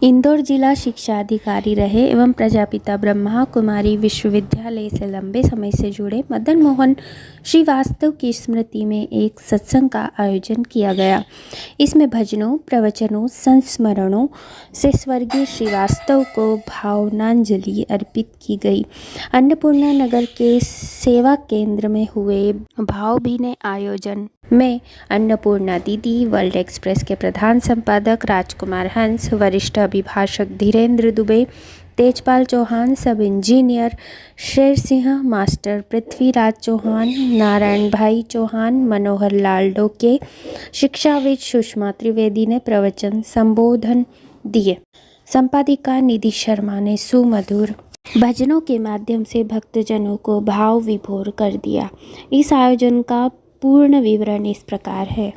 इंदौर जिला शिक्षा अधिकारी रहे एवं प्रजापिता ब्रह्मा कुमारी विश्वविद्यालय से लंबे समय से जुड़े मदन मोहन श्रीवास्तव की स्मृति में एक सत्संग का आयोजन किया गया। इसमें भजनों, प्रवचनों, संस्मरणों से स्वर्गीय श्रीवास्तव को भावनांजलि अर्पित की गई। अन्नपूर्णा नगर के सेवा केंद्र में हुए भावभीनी आयोजन में अन्नपूर्णा दीदी, वर्ल्ड एक्सप्रेस के प्रधान संपादक राजकुमार हंस, वरिष्ठ अभिभाषक धीरेन्द्र दुबे, तेजपाल चौहान, सब इंजीनियर शेर सिंह, मास्टर पृथ्वीराज चौहान, नारायण भाई चौहान, मनोहर लाल डोके, शिक्षाविद सुषमा त्रिवेदी ने प्रवचन संबोधन दिए। संपादिका निधि शर्मा ने सुमधुर भजनों के माध्यम से भक्तजनों को भाव विभोर कर दिया। इस आयोजन का पूर्ण विवरण इस प्रकार है।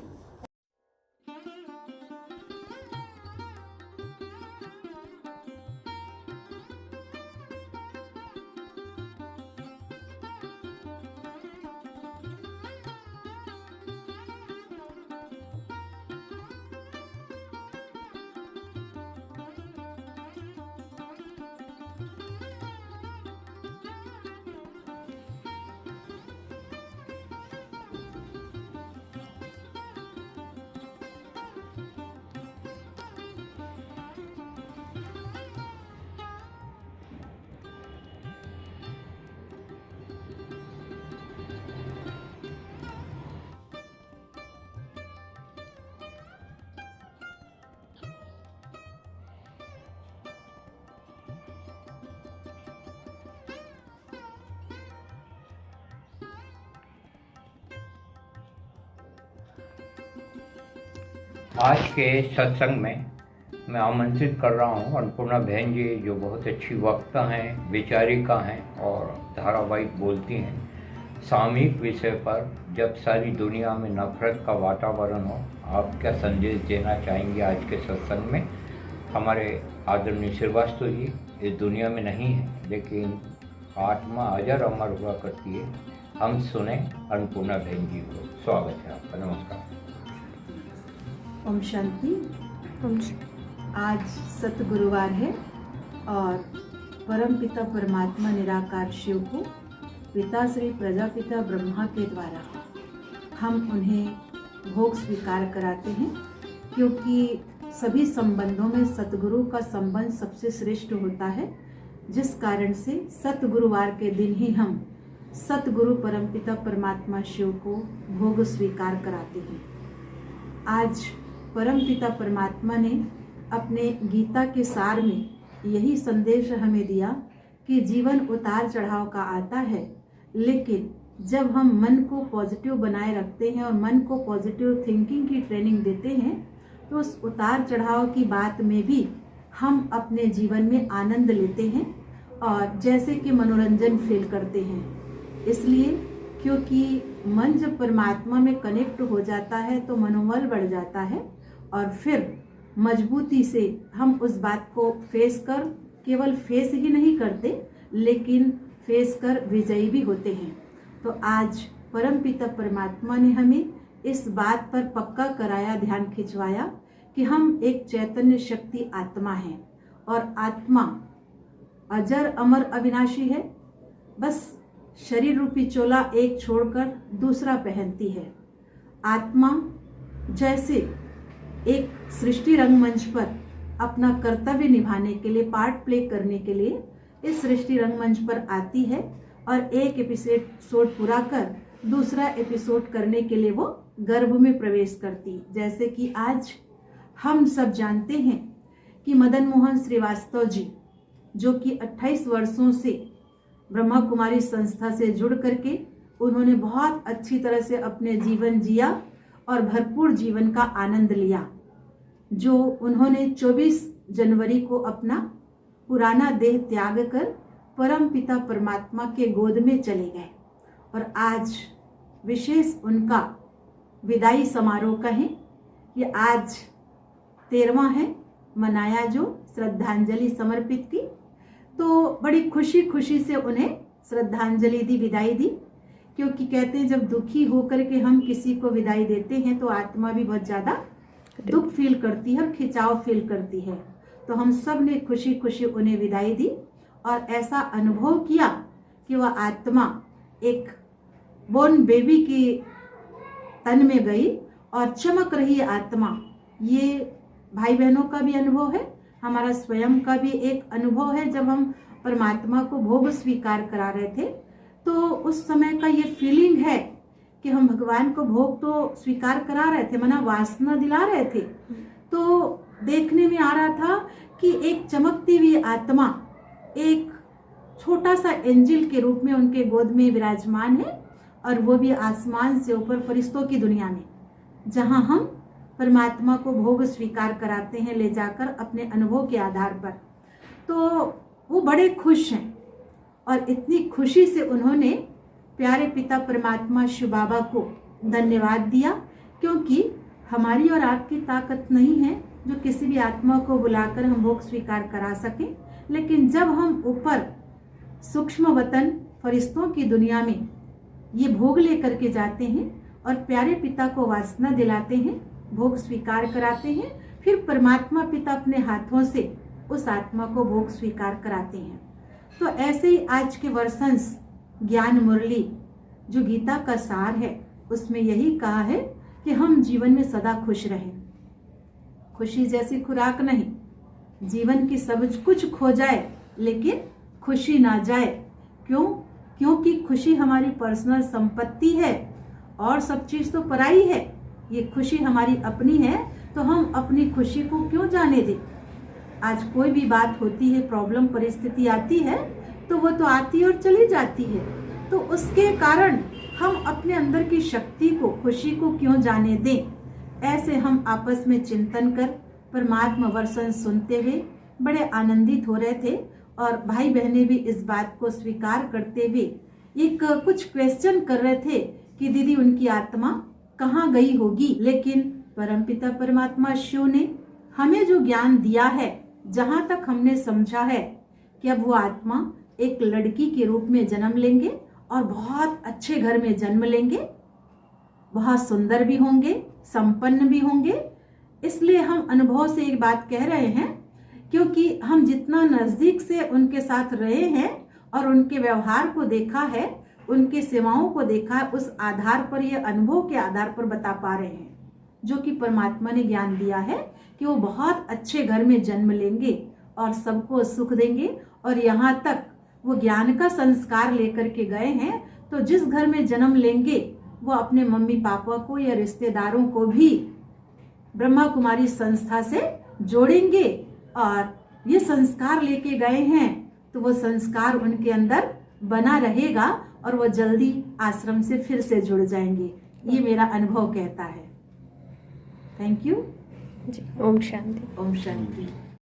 आज के सत्संग में मैं आमंत्रित कर रहा हूँ अन्नपूर्णा बहन जी, जो बहुत अच्छी वक्ता हैं, विचारिका हैं और धारावाहिक बोलती हैं। सामूहिक विषय पर जब सारी दुनिया में नफरत का वातावरण हो, आप क्या संदेश देना चाहेंगे आज के सत्संग में? हमारे आदरणीय श्रीवास्तव जी इस दुनिया में नहीं है, लेकिन आत्मा अजर अमर हुआ करती है। हम सुने अन्नपूर्णा बहन जी को। स्वागत है आपका। नमस्कार। ओम शांति। आज सतगुरुवार है और परमपिता परमात्मा निराकार शिव को पिता श्री प्रजापिता ब्रह्मा के द्वारा हम उन्हें भोग स्वीकार कराते हैं, क्योंकि सभी संबंधों में सतगुरु का संबंध सबसे श्रेष्ठ होता है, जिस कारण से सतगुरुवार के दिन ही हम सतगुरु परमपिता परमात्मा शिव को भोग स्वीकार कराते हैं। आज परमपिता परमात्मा ने अपने गीता के सार में यही संदेश हमें दिया कि जीवन उतार चढ़ाव का आता है, लेकिन जब हम मन को पॉजिटिव बनाए रखते हैं और मन को पॉजिटिव थिंकिंग की ट्रेनिंग देते हैं, तो उस उतार चढ़ाव की बात में भी हम अपने जीवन में आनंद लेते हैं और जैसे कि मनोरंजन फील करते हैं। इसलिए क्योंकि मन जब परमात्मा में कनेक्ट हो जाता है तो मनोबल बढ़ जाता है और फिर मजबूती से हम उस बात को फेस कर, केवल फेस ही नहीं करते, लेकिन फेस कर विजयी भी होते हैं। तो आज परमपिता परमात्मा ने हमें इस बात पर पक्का कराया, ध्यान खिंचवाया कि हम एक चैतन्य शक्ति आत्मा हैं और आत्मा अजर अमर अविनाशी है। बस शरीर रूपी चोला एक छोड़कर दूसरा पहनती है। आत्मा जैसे एक सृष्टि रंगमंच पर अपना कर्तव्य निभाने के लिए, पार्ट प्ले करने के लिए इस सृष्टि रंगमंच पर आती है और एक एपिसोड पूरा कर दूसरा एपिसोड करने के लिए वो गर्भ में प्रवेश करती। जैसे कि आज हम सब जानते हैं कि मदन मोहन श्रीवास्तव जी, जो कि 28 वर्षों से ब्रह्मा कुमारी संस्था से जुड़ करके उन्होंने बहुत अच्छी तरह से अपने जीवन जिया और भरपूर जीवन का आनंद लिया, जो उन्होंने 24 जनवरी को अपना पुराना देह त्याग कर परम पिता परमात्मा के गोद में चले गए। और आज विशेष उनका विदाई समारोह कहें, ये आज 13वां है मनाया, जो श्रद्धांजलि समर्पित की। तो बड़ी खुशी खुशी से उन्हें श्रद्धांजलि दी, विदाई दी, क्योंकि कहते हैं जब दुखी होकर के हम किसी को विदाई देते हैं तो आत्मा भी बहुत ज़्यादा दुख फील करती है और खिंचाव फील करती है। तो हम सब ने खुशी खुशी उन्हें विदाई दी और ऐसा अनुभव किया कि वह आत्मा एक बोर्न बेबी की तन में गई और चमक रही आत्मा। ये भाई बहनों का भी अनुभव है, हमारा स्वयं का भी एक अनुभव है। जब हम परमात्मा को भोग स्वीकार करा रहे थे तो उस समय का ये फीलिंग है कि हम भगवान को भोग तो स्वीकार करा रहे थे, मना वासना दिला रहे थे, तो देखने में आ रहा था कि एक चमकती हुई आत्मा एक छोटा सा एंजिल के रूप में उनके गोद में विराजमान है और वो भी आसमान से ऊपर फरिश्तों की दुनिया में, जहां हम परमात्मा को भोग स्वीकार कराते हैं ले जाकर अपने अनुभव के आधार पर। तो वो बड़े खुश हैं और इतनी खुशी से उन्होंने प्यारे पिता परमात्मा शिव बाबा को धन्यवाद दिया, क्योंकि हमारी और आपकी ताकत नहीं है जो किसी भी आत्मा को बुलाकर हम भोग स्वीकार करा सकें। लेकिन जब हम ऊपर सूक्ष्म वतन फरिश्तों की दुनिया में ये भोग लेकर के जाते हैं और प्यारे पिता को वासना दिलाते हैं, भोग स्वीकार कराते हैं, फिर परमात्मा पिता अपने हाथों से उस आत्मा को भोग स्वीकार कराते हैं। तो ऐसे ही आज के वर्षंस ज्ञान मुरली जो गीता का सार है उसमें यही कहा है कि हम जीवन में सदा खुश रहें। खुशी जैसी खुराक नहीं, जीवन की सब कुछ खो जाए लेकिन खुशी ना जाए। क्यों? क्योंकि खुशी हमारी पर्सनल संपत्ति है और सब चीज तो पराई है, ये खुशी हमारी अपनी है, तो हम अपनी खुशी को क्यों जाने दें। आज कोई भी बात होती है, प्रॉब्लम परिस्थिति आती है तो वो तो आती और चली जाती है, तो उसके कारण हम अपने अंदर की शक्ति को, खुशी को क्यों जाने दें। ऐसे हम आपस में चिंतन कर परमात्मा वर्षन सुनते हुए बड़े आनंदित हो रहे थे और भाई बहनें भी इस बात को स्वीकार करते हुए एक कुछ क्वेश्चन कर रहे थे कि दीदी उनकी आत्मा कहाँ गई होगी। लेकिन परमपिता परमात्मा शिव ने हमें जो ज्ञान दिया है, जहां तक हमने समझा है कि अब वो आत्मा एक लड़की के रूप में जन्म लेंगे और बहुत अच्छे घर में जन्म लेंगे, बहुत सुंदर भी होंगे, संपन्न भी होंगे। इसलिए हम अनुभव से एक बात कह रहे हैं, क्योंकि हम जितना नजदीक से उनके साथ रहे हैं और उनके व्यवहार को देखा है, उनके सेवाओं को देखा है, उस आधार पर, ये अनुभव के आधार पर बता पा रहे हैं जो कि परमात्मा ने ज्ञान दिया है कि वो बहुत अच्छे घर में जन्म लेंगे और सबको सुख देंगे। और यहाँ तक वो ज्ञान का संस्कार लेकर के गए हैं, तो जिस घर में जन्म लेंगे वो अपने मम्मी पापा को या रिश्तेदारों को भी ब्रह्मा कुमारी संस्था से जोड़ेंगे और ये संस्कार लेके गए हैं तो वो संस्कार उनके अंदर बना रहेगा और वो जल्दी आश्रम से फिर से जुड़ जाएंगे। ये मेरा अनुभव कहता है। Thank you. जी, ओम शांति। ओम शांति।